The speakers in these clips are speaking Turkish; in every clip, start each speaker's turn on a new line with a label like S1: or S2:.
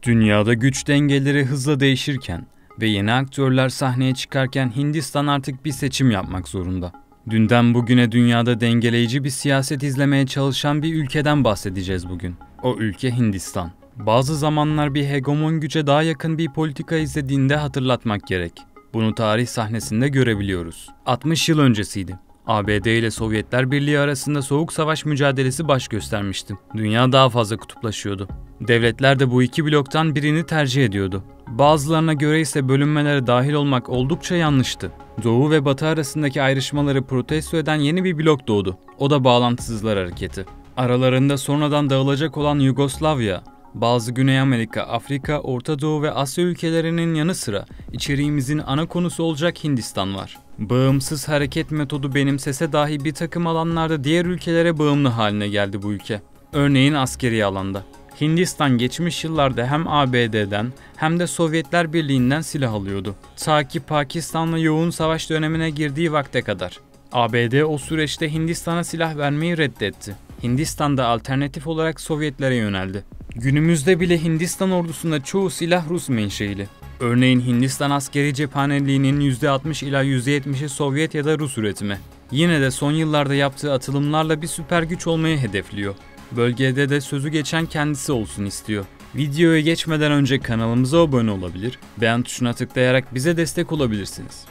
S1: Dünyada güç dengeleri hızla değişirken ve yeni aktörler sahneye çıkarken Hindistan artık bir seçim yapmak zorunda. Dünden bugüne dünyada dengeleyici bir siyaset izlemeye çalışan bir ülkeden bahsedeceğiz bugün. O ülke Hindistan. Bazı zamanlar bir hegemon güce daha yakın bir politika izlediğinde hatırlatmak gerek. Bunu tarih sahnesinde görebiliyoruz. 60 yıl öncesiydi. ABD ile Sovyetler Birliği arasında soğuk savaş mücadelesi baş göstermişti. Dünya daha fazla kutuplaşıyordu. Devletler de bu iki bloktan birini tercih ediyordu. Bazılarına göre ise bölünmelere dahil olmak oldukça yanlıştı. Doğu ve Batı arasındaki ayrışmaları protesto eden yeni bir blok doğdu. O da Bağlantısızlar Hareketi. Aralarında sonradan dağılacak olan Yugoslavya, bazı Güney Amerika, Afrika, Orta Doğu ve Asya ülkelerinin yanı sıra içeriğimizin ana konusu olacak Hindistan var. Bağımsız hareket metodu benimsese dahi bir takım alanlarda diğer ülkelere bağımlı haline geldi bu ülke. Örneğin askeri alanda. Hindistan geçmiş yıllarda hem ABD'den hem de Sovyetler Birliği'nden silah alıyordu. Ta ki Pakistan'la yoğun savaş dönemine girdiği vakte kadar. ABD o süreçte Hindistan'a silah vermeyi reddetti. Hindistan da alternatif olarak Sovyetlere yöneldi. Günümüzde bile Hindistan ordusunda çoğu silah Rus menşeili. Örneğin Hindistan askeri cephaneliğinin %60 ila %70'i Sovyet ya da Rus üretimi. Yine de son yıllarda yaptığı atılımlarla bir süper güç olmayı hedefliyor. Bölgede de sözü geçen kendisi olsun istiyor. Videoya geçmeden önce kanalımıza abone olabilir, beğen tuşuna tıklayarak bize destek olabilirsiniz.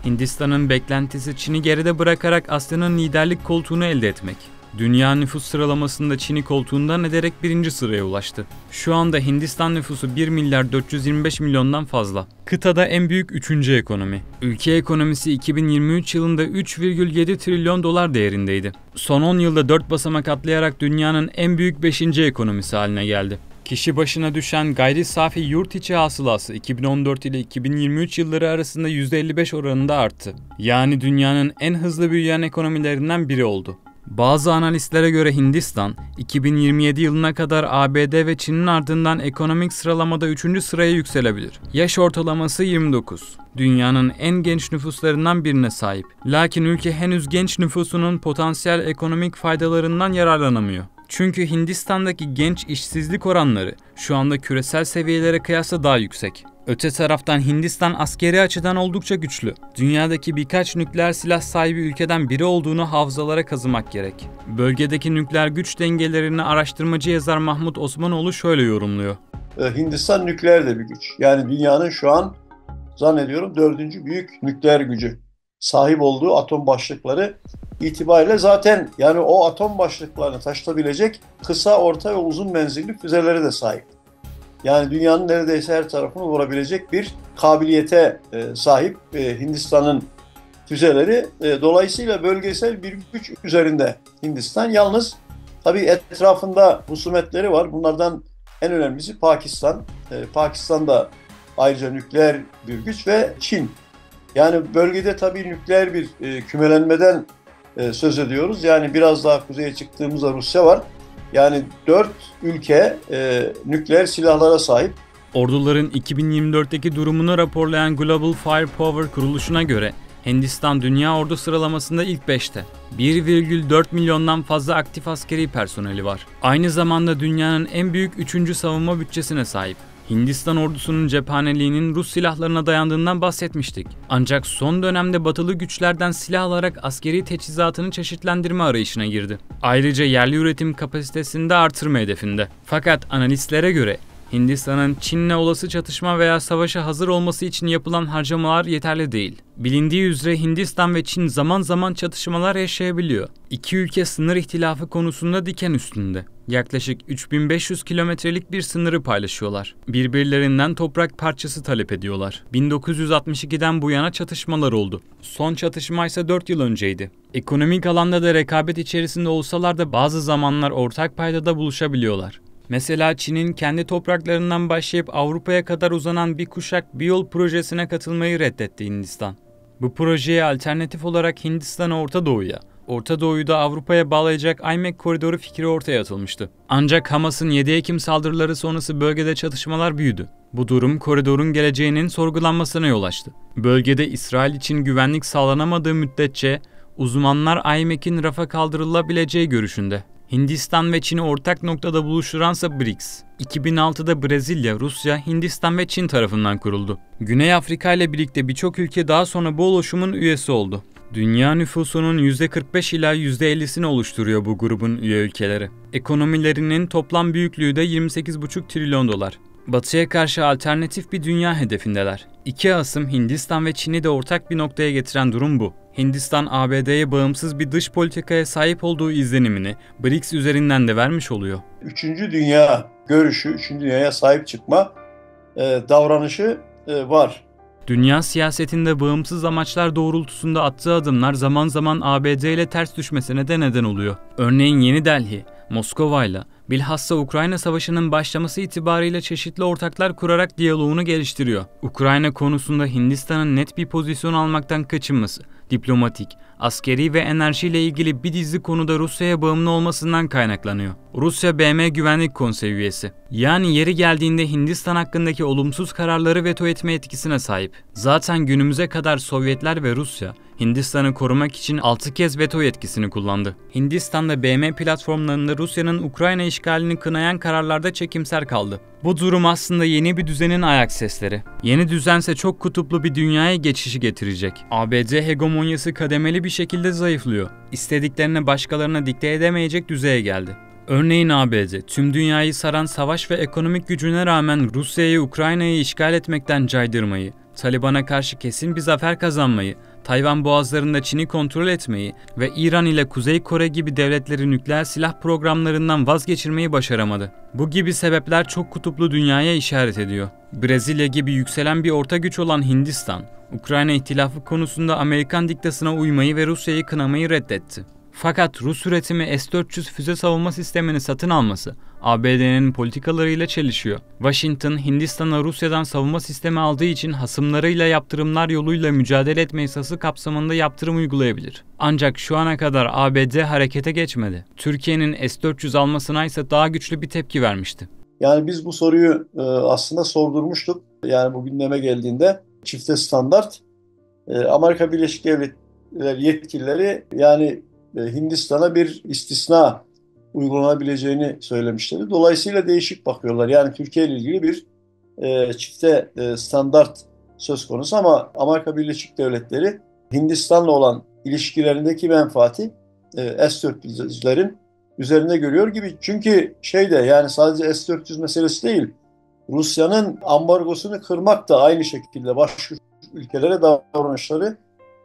S1: Hindistan'ın beklentisi Çin'i geride bırakarak Asya'nın liderlik koltuğunu elde etmek. Dünya nüfus sıralamasında Çin'i koltuğundan ederek 1. sıraya ulaştı. Şu anda Hindistan nüfusu 1 milyar 425 milyondan fazla. Kıtada en büyük 3. ekonomi. Ülke ekonomisi 2023 yılında 3,7 trilyon dolar değerindeydi. Son 10 yılda 4 basamak atlayarak dünyanın en büyük 5. ekonomisi haline geldi. Kişi başına düşen gayri safi yurt içi hasılası 2014 ile 2023 yılları arasında %55 oranında arttı. Yani dünyanın en hızlı büyüyen ekonomilerinden biri oldu. Bazı analistlere göre Hindistan, 2027 yılına kadar ABD ve Çin'in ardından ekonomik sıralamada 3. sıraya yükselebilir. Yaş ortalaması 29. Dünyanın en genç nüfuslarından birine sahip. Lakin ülke henüz genç nüfusunun potansiyel ekonomik faydalarından yararlanamıyor. Çünkü Hindistan'daki genç işsizlik oranları şu anda küresel seviyelere kıyasla daha yüksek. Öte taraftan Hindistan askeri açıdan oldukça güçlü. Dünyadaki birkaç nükleer silah sahibi ülkeden biri olduğunu hafızalara kazımak gerek. Bölgedeki nükleer güç dengelerini araştırmacı yazar Mahmut Osmanoğlu şöyle yorumluyor.
S2: Hindistan nükleer de bir güç. Yani dünyanın şu an zannediyorum 4. büyük nükleer gücü. Sahip olduğu atom başlıkları itibariyle zaten yani o atom başlıklarını taşıtabilecek kısa, orta ve uzun menzilli füzeleri de sahip. Yani dünyanın neredeyse her tarafını vurabilecek bir kabiliyete sahip Hindistan'ın füzeleri. Dolayısıyla bölgesel bir güç üzerinde Hindistan. Yalnız tabii etrafında husumetleri var. Bunlardan en önemlisi Pakistan. Pakistan da ayrıca nükleer bir güç ve Çin. Yani bölgede tabii nükleer bir kümelenmeden söz ediyoruz. Yani biraz daha kuzeye çıktığımızda Rusya var. Yani 4 ülke nükleer silahlara sahip.
S1: Orduların 2024'teki durumunu raporlayan Global Firepower kuruluşuna göre Hindistan dünya ordu sıralamasında ilk 5'te. 1,4 milyondan fazla aktif askeri personeli var. Aynı zamanda dünyanın en büyük 3. savunma bütçesine sahip. Hindistan ordusunun cephaneliğinin Rus silahlarına dayandığından bahsetmiştik. Ancak son dönemde batılı güçlerden silah alarak askeri teçhizatını çeşitlendirme arayışına girdi. Ayrıca yerli üretim kapasitesini de artırma hedefinde. Fakat analistlere göre Hindistan'ın Çin'le olası çatışma veya savaşa hazır olması için yapılan harcamalar yeterli değil. Bilindiği üzere Hindistan ve Çin zaman zaman çatışmalar yaşayabiliyor. İki ülke sınır ihtilafı konusunda diken üstünde. Yaklaşık 3500 kilometrelik bir sınırı paylaşıyorlar. Birbirlerinden toprak parçası talep ediyorlar. 1962'den bu yana çatışmalar oldu. Son çatışma ise 4 yıl önceydi. Ekonomik alanda da rekabet içerisinde olsalar da bazı zamanlar ortak paydada buluşabiliyorlar. Mesela Çin'in kendi topraklarından başlayıp Avrupa'ya kadar uzanan bir kuşak bir yol projesine katılmayı reddetti Hindistan. Bu projeye alternatif olarak Hindistan'ı Orta Doğu'yu da Avrupa'ya bağlayacak IMEC koridoru fikri ortaya atılmıştı. Ancak Hamas'ın 7 Ekim saldırıları sonrası bölgede çatışmalar büyüdü. Bu durum koridorun geleceğinin sorgulanmasına yol açtı. Bölgede İsrail için güvenlik sağlanamadığı müddetçe uzmanlar IMEC'in rafa kaldırılabileceği görüşünde. Hindistan ve Çin'i ortak noktada buluşturansa BRICS. 2006'da Brezilya, Rusya, Hindistan ve Çin tarafından kuruldu. Güney Afrika ile birlikte birçok ülke daha sonra bu oluşumun üyesi oldu. Dünya nüfusunun %45 ila %50'sini oluşturuyor bu grubun üye ülkeleri. Ekonomilerinin toplam büyüklüğü de 28,5 trilyon dolar. Batı'ya karşı alternatif bir dünya hedefindeler. İki asım Hindistan ve Çin'i de ortak bir noktaya getiren durum bu. Hindistan, ABD'ye bağımsız bir dış politikaya sahip olduğu izlenimini BRICS üzerinden de vermiş oluyor.
S2: Üçüncü dünya görüşü, üçüncü dünyaya sahip çıkma davranışı var.
S1: Dünya siyasetinde bağımsız amaçlar doğrultusunda attığı adımlar zaman zaman ABD ile ters düşmesine de neden oluyor. Örneğin Yeni Delhi, Moskova ile bilhassa Ukrayna Savaşı'nın başlaması itibarıyla çeşitli ortaklar kurarak diyaloğunu geliştiriyor. Ukrayna konusunda Hindistan'ın net bir pozisyon almaktan kaçınması, diplomatik, askeri ve enerjiyle ilgili bir dizi konuda Rusya'ya bağımlı olmasından kaynaklanıyor. Rusya BM Güvenlik Konseyi üyesi. Yani yeri geldiğinde Hindistan hakkındaki olumsuz kararları veto etme etkisine sahip. Zaten günümüze kadar Sovyetler ve Rusya, Hindistan'ı korumak için 6 kez veto yetkisini kullandı. Hindistan'da BM platformlarında Rusya'nın Ukrayna işgalini kınayan kararlarda çekimser kaldı. Bu durum aslında yeni bir düzenin ayak sesleri. Yeni düzense çok kutuplu bir dünyaya geçişi getirecek. ABD hegemonyası kademeli bir şekilde zayıflıyor. İstediklerini başkalarına dikte edemeyecek düzeye geldi. Örneğin ABD, tüm dünyayı saran savaş ve ekonomik gücüne rağmen Rusya'yı Ukrayna'yı işgal etmekten caydırmayı, Taliban'a karşı kesin bir zafer kazanmayı, Tayvan boğazlarında Çin'i kontrol etmeyi ve İran ile Kuzey Kore gibi devletleri nükleer silah programlarından vazgeçirmeyi başaramadı. Bu gibi sebepler çok kutuplu dünyaya işaret ediyor. Brezilya gibi yükselen bir orta güç olan Hindistan, Ukrayna ihtilafı konusunda Amerikan diktasına uymayı ve Rusya'yı kınamayı reddetti. Fakat Rus üretimi S-400 füze savunma sistemini satın alması ABD'nin politikalarıyla çelişiyor. Washington, Hindistan'a Rusya'dan savunma sistemi aldığı için hasımlarıyla yaptırımlar yoluyla mücadele etme yasası kapsamında yaptırım uygulayabilir. Ancak şu ana kadar ABD harekete geçmedi. Türkiye'nin S-400 almasına ise daha güçlü bir tepki vermişti.
S2: Yani biz bu soruyu aslında sordurmuştuk. Yani bu gündeme geldiğinde çifte standart. Amerika Birleşik Devletleri yetkilileri yani Hindistan'a bir istisna uygulanabileceğini söylemişlerdi. Dolayısıyla değişik bakıyorlar. Yani Türkiye ile ilgili bir çifte standart söz konusu ama Amerika Birleşik Devletleri Hindistan'la olan ilişkilerindeki menfaati S-400'lerin üzerinde görüyor gibi. Çünkü yani sadece S-400 meselesi değil. Rusya'nın ambargosunu kırmak da aynı şekilde başka ülkelere davranışları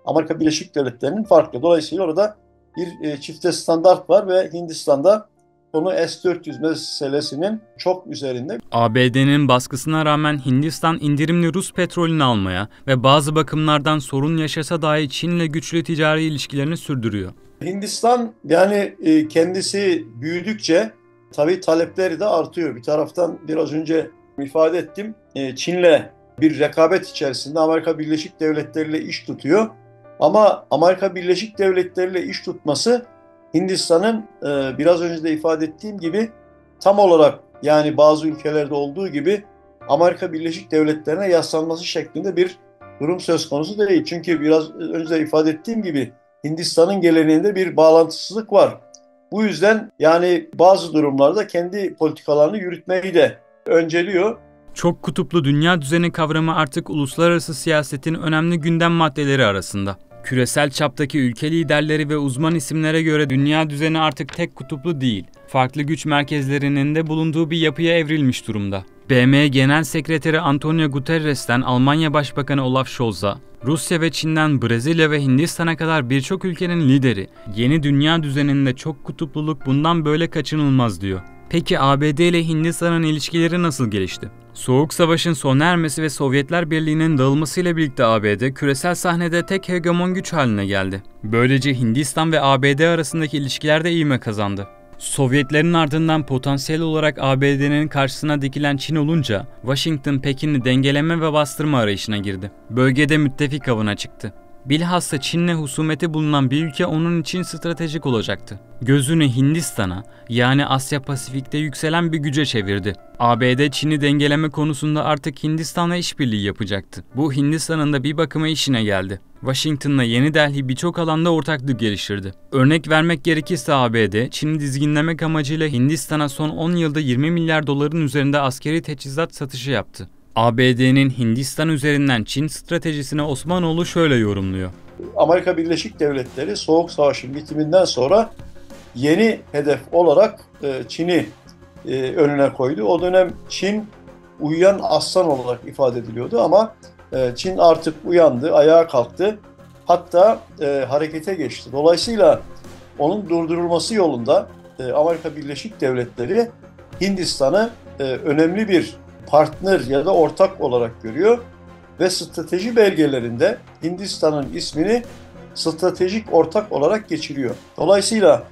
S2: Amerika Birleşik Devletleri'nin farklı. Dolayısıyla orada bir çifte standart var ve Hindistan'da konu S-400 meselesinin çok üzerinde.
S1: ABD'nin baskısına rağmen Hindistan indirimli Rus petrolünü almaya ve bazı bakımlardan sorun yaşasa dahi Çin'le güçlü ticari ilişkilerini sürdürüyor.
S2: Hindistan yani kendisi büyüdükçe tabii talepleri de artıyor. Bir taraftan biraz önce ifade ettim. Çin'le bir rekabet içerisinde Amerika Birleşik Devletleri ile iş tutuyor. Ama Amerika Birleşik Devletleri ile iş tutması Hindistan'ın biraz önce de ifade ettiğim gibi tam olarak yani bazı ülkelerde olduğu gibi Amerika Birleşik Devletleri'ne yaslanması şeklinde bir durum söz konusu değil. Çünkü biraz önce de ifade ettiğim gibi Hindistan'ın geleneğinde bir bağlantısızlık var. Bu yüzden yani bazı durumlarda kendi politikalarını yürütmeyi de önceliyor.
S1: Çok kutuplu dünya düzeni kavramı artık uluslararası siyasetin önemli gündem maddeleri arasında. Küresel çaptaki ülke liderleri ve uzman isimlere göre dünya düzeni artık tek kutuplu değil, farklı güç merkezlerinin de bulunduğu bir yapıya evrilmiş durumda. BM Genel Sekreteri Antonio Guterres'ten Almanya Başbakanı Olaf Scholz'a, Rusya ve Çin'den Brezilya ve Hindistan'a kadar birçok ülkenin lideri, yeni dünya düzeninde çok kutupluluk bundan böyle kaçınılmaz diyor. Peki ABD ile Hindistan'ın ilişkileri nasıl gelişti? Soğuk Savaş'ın sona ermesi ve Sovyetler Birliği'nin dağılmasıyla birlikte ABD küresel sahnede tek hegemon güç haline geldi. Böylece Hindistan ve ABD arasındaki ilişkiler de ivme kazandı. Sovyetlerin ardından potansiyel olarak ABD'nin karşısına dikilen Çin olunca Washington Pekin'i dengeleme ve bastırma arayışına girdi. Bölgede müttefik avına çıktı. Bilhassa Çin'le husumeti bulunan bir ülke onun için stratejik olacaktı. Gözünü Hindistan'a yani Asya Pasifik'te yükselen bir güce çevirdi. ABD Çin'i dengeleme konusunda artık Hindistan'la işbirliği yapacaktı. Bu Hindistan'ın da bir bakıma işine geldi. Washington'la Yeni Delhi birçok alanda ortaklık geliştirdi. Örnek vermek gerekirse ABD, Çin'i dizginlemek amacıyla Hindistan'a son 10 yılda 20 milyar doların üzerinde askeri teçhizat satışı yaptı. ABD'nin Hindistan üzerinden Çin stratejisine Osmanoğlu şöyle yorumluyor.
S2: Amerika Birleşik Devletleri Soğuk Savaş'ın bitiminden sonra yeni hedef olarak Çin'i önüne koydu. O dönem Çin uyuyan aslan olarak ifade ediliyordu ama Çin artık uyandı, ayağa kalktı. Hatta harekete geçti. Dolayısıyla onun durdurulması yolunda Amerika Birleşik Devletleri Hindistan'ı önemli bir partner ya da ortak olarak görüyor ve strateji belgelerinde Hindistan'ın ismini stratejik ortak olarak geçiriyor. Dolayısıyla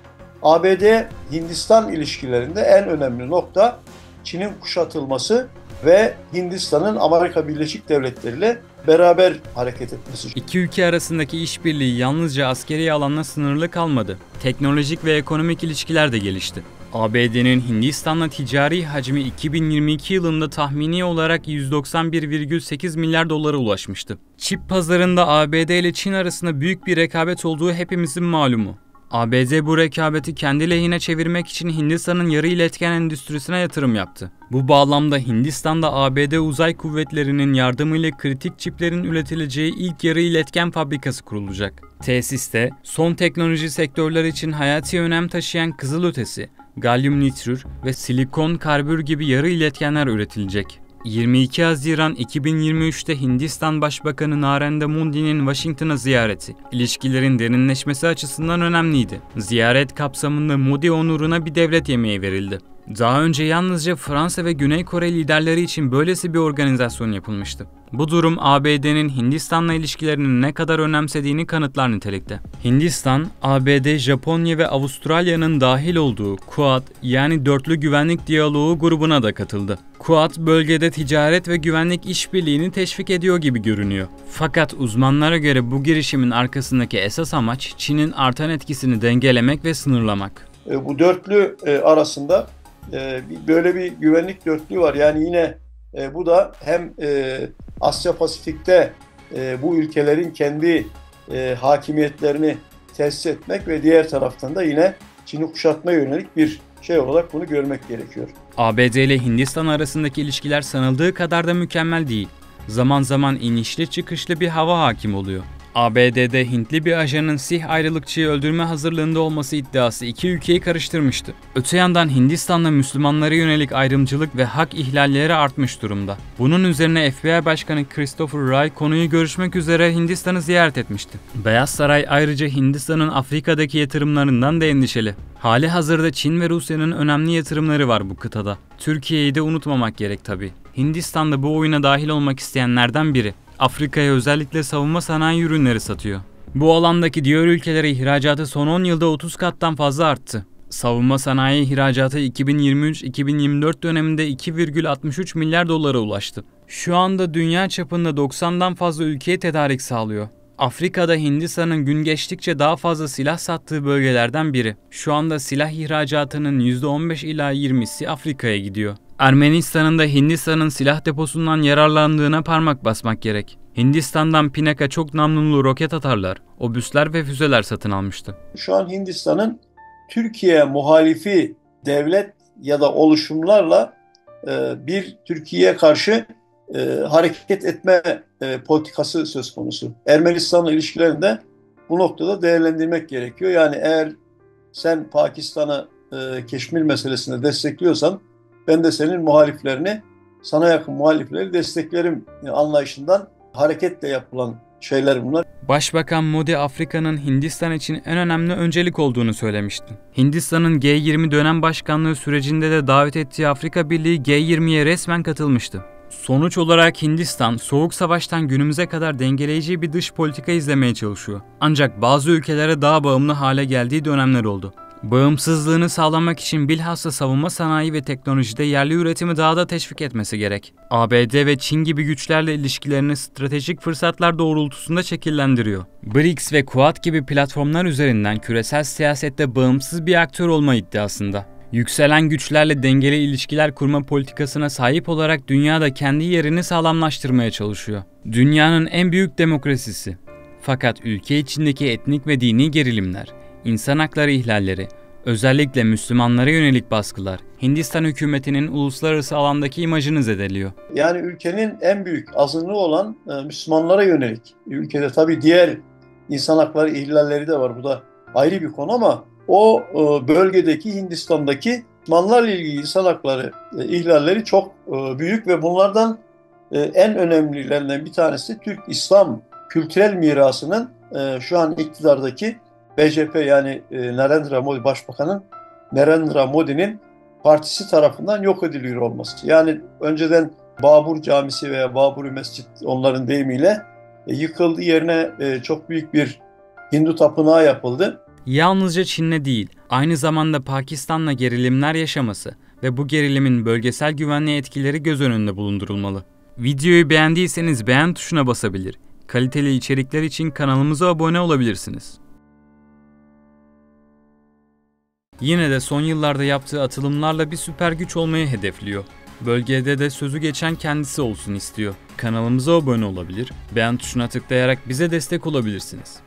S2: ABD-Hindistan ilişkilerinde en önemli nokta Çin'in kuşatılması ve Hindistan'ın Amerika Birleşik Devletleri ile beraber hareket etmesi.
S1: İki ülke arasındaki işbirliği yalnızca askeri alanla sınırlı kalmadı. Teknolojik ve ekonomik ilişkiler de gelişti. ABD'nin Hindistan'la ticari hacmi 2022 yılında tahmini olarak 191,8 milyar dolara ulaşmıştı. Çip pazarında ABD ile Çin arasında büyük bir rekabet olduğu hepimizin malumu. ABD bu rekabeti kendi lehine çevirmek için Hindistan'ın yarı iletken endüstrisine yatırım yaptı. Bu bağlamda Hindistan'da ABD uzay kuvvetlerinin yardımıyla kritik çiplerin üretileceği ilk yarı iletken fabrikası kurulacak. Tesiste son teknoloji sektörler için hayati önem taşıyan kızılötesi, galyum nitrür ve silikon karbür gibi yarı iletkenler üretilecek. 22 Haziran 2023'te Hindistan Başbakanı Narendra Modi'nin Washington'a ziyareti, ilişkilerin derinleşmesi açısından önemliydi. Ziyaret kapsamında Modi onuruna bir devlet yemeği verildi. Daha önce yalnızca Fransa ve Güney Kore liderleri için böylesi bir organizasyon yapılmıştı. Bu durum ABD'nin Hindistan'la ilişkilerini ne kadar önemsediğini kanıtlar nitelikte. Hindistan, ABD, Japonya ve Avustralya'nın dahil olduğu Quad yani Dörtlü Güvenlik Diyaloğu grubuna da katıldı. Quad bölgede ticaret ve güvenlik işbirliğini teşvik ediyor gibi görünüyor. Fakat uzmanlara göre bu girişimin arkasındaki esas amaç Çin'in artan etkisini dengelemek ve sınırlamak.
S2: Bu dörtlü arasında böyle bir güvenlik dörtlüğü var. Yani yine bu da hem Asya Pasifik'te bu ülkelerin kendi hakimiyetlerini tesis etmek ve diğer taraftan da yine Çin'i kuşatmaya yönelik bir şey olarak bunu görmek gerekiyor.
S1: ABD ile Hindistan arasındaki ilişkiler sanıldığı kadar da mükemmel değil. Zaman zaman inişli çıkışlı bir hava hakim oluyor. ABD'de Hintli bir ajanın Sih ayrılıkçıyı öldürme hazırlığında olması iddiası iki ülkeyi karıştırmıştı. Öte yandan Hindistan'da Müslümanlara yönelik ayrımcılık ve hak ihlalleri artmış durumda. Bunun üzerine FBI Başkanı Christopher Wray konuyu görüşmek üzere Hindistan'ı ziyaret etmişti. Beyaz Saray ayrıca Hindistan'ın Afrika'daki yatırımlarından da endişeli. Hali hazırda Çin ve Rusya'nın önemli yatırımları var bu kıtada. Türkiye'yi de unutmamak gerek tabii. Hindistan da bu oyuna dahil olmak isteyenlerden biri. Afrika'ya özellikle savunma sanayi ürünleri satıyor. Bu alandaki diğer ülkelere ihracatı son 10 yılda 30 kattan fazla arttı. Savunma sanayi ihracatı 2023-2024 döneminde 2,63 milyar dolara ulaştı. Şu anda dünya çapında 90'dan fazla ülkeye tedarik sağlıyor. Afrika'da Hindistan'ın gün geçtikçe daha fazla silah sattığı bölgelerden biri. Şu anda silah ihracatının %15 ila 20'si Afrika'ya gidiyor. Ermenistan'ın da Hindistan'ın silah deposundan yararlandığına parmak basmak gerek. Hindistan'dan Pinaka çok namlulu roket atarlar, obüsler ve füzeler satın almıştı.
S2: Şu an Hindistan'ın Türkiye muhalifi devlet ya da oluşumlarla bir Türkiye'ye karşı hareket etme politikası söz konusu. Ermenistan'la ilişkilerini de bu noktada değerlendirmek gerekiyor. Yani eğer sen Pakistan'ı Keşmir meselesinde destekliyorsan ben de senin muhaliflerini, sana yakın muhalifleri desteklerim anlayışından hareketle yapılan şeyler bunlar.
S1: Başbakan Modi Afrika'nın Hindistan için en önemli öncelik olduğunu söylemişti. Hindistan'ın G20 dönem başkanlığı sürecinde de davet ettiği Afrika Birliği G20'ye resmen katılmıştı. Sonuç olarak Hindistan, Soğuk Savaş'tan günümüze kadar dengeleyici bir dış politika izlemeye çalışıyor. Ancak bazı ülkelere daha bağımlı hale geldiği dönemler oldu. Bağımsızlığını sağlamak için bilhassa savunma sanayi ve teknolojide yerli üretimi daha da teşvik etmesi gerek. ABD ve Çin gibi güçlerle ilişkilerini stratejik fırsatlar doğrultusunda şekillendiriyor. BRICS ve Quad gibi platformlar üzerinden küresel siyasette bağımsız bir aktör olma iddiasında. Yükselen güçlerle dengeli ilişkiler kurma politikasına sahip olarak dünyada kendi yerini sağlamlaştırmaya çalışıyor. Dünyanın en büyük demokrasisi. Fakat ülke içindeki etnik ve dini gerilimler, insan hakları ihlalleri, özellikle Müslümanlara yönelik baskılar, Hindistan hükümetinin uluslararası alandaki imajını zedeliyor.
S2: Yani ülkenin en büyük azınlığı olan Müslümanlara yönelik. Ülkede tabii diğer insan hakları ihlalleri de var. Bu da ayrı bir konu ama o bölgedeki Hindistan'daki Müslümanlarla ilgili insan hakları ihlalleri çok büyük ve bunlardan en önemlilerinden bir tanesi Türk İslam kültürel mirasının şu an iktidardaki BJP yani Narendra Modi Başbakanın Narendra Modi'nin partisi tarafından yok ediliyor olması. Yani önceden Babur Camisi veya Baburi Mescid onların deyimiyle yıkıldı, yerine çok büyük bir Hindu tapınağı yapıldı.
S1: Yalnızca Çin'le değil, aynı zamanda Pakistan'la gerilimler yaşaması ve bu gerilimin bölgesel güvenliğe etkileri göz önünde bulundurulmalı. Videoyu beğendiyseniz beğen tuşuna basabilir, kaliteli içerikler için kanalımıza abone olabilirsiniz. Yine de son yıllarda yaptığı atılımlarla bir süper güç olmayı hedefliyor. Bölgede de sözü geçen kendisi olsun istiyor. Kanalımıza abone olabilir, beğen tuşuna tıklayarak bize destek olabilirsiniz.